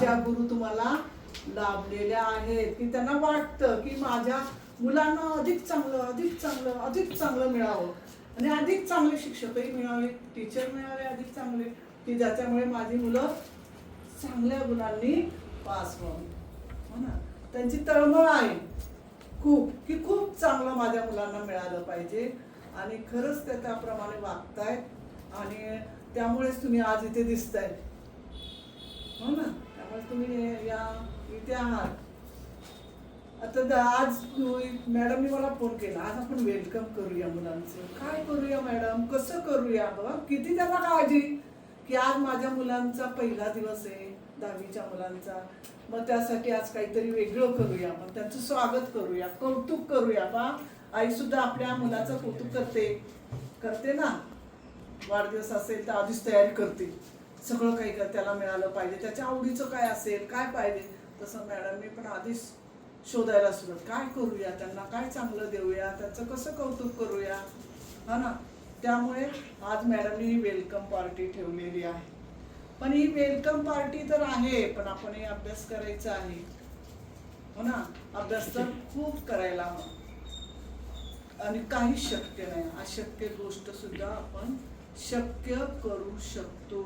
ह्या गुरु तुम्हाला लाभलेल्या आहेत, की त्यांना वाटतं की माझ्या मुलांना अधिक चांगलं अधिक चांगलं अधिक चांगलं मिळावं आणि अधिक चांगले शिक्षकही मिळावे, टीचर मिळावे अधिक चांगले, की ज्याच्यामुळे माझी मुलं चांगल्या गुणांनी पास व्हावी. हो ना, त्यांची तळमळ आहे खूप, की खूप चांगलं माझ्या मुलांना मिळालं पाहिजे आणि खरंच ते त्याप्रमाणे वागतायत आणि त्यामुळेच तुम्ही आज इथे दिसताय. हो ना, त्यामुळे तुम्ही या इथे आहात. आता आज मॅडमनी मला फोन केला, आज आपण वेलकम करूया मुलांचं. काय करूया मॅडम, कसं करूया? बघा किती त्यांना काळजी, की आज माझ्या मुलांचा पहिला दिवस आहे 10वीच्या मुलांचा, मग त्यासाठी आज काहीतरी वेगळं करूया, मग त्यांचं स्वागत करूया, कौतुक करूया. बा आई सुद्धा आपल्या मुलाचं कौतुक करते ना. वाढदिवस असेल तर आधीच तयारी करते, सगळं काही त्याला मिळालं पाहिजे, त्याच्या आवडीचं काय असेल, काय पाहिजे, तसं मॅडमने पण आधीच शोधायला सुरुवात, काय करूया, त्यांना काय चांगलं देऊया, त्याचं कसं कौतुक करूया. हा ना, त्यामुळे आज मॅडमने ही वेलकम पार्टी ठेवलेली आहे. पण ही वेलकम पार्टी तर आहे, पण आपण हे अभ्यास करायचा आहे. हो ना, अभ्यास तर खूप करायला हवा आणि काही शक्य नाही, अशक्य गोष्ट सुद्धा आपण शक्य करू शकतो.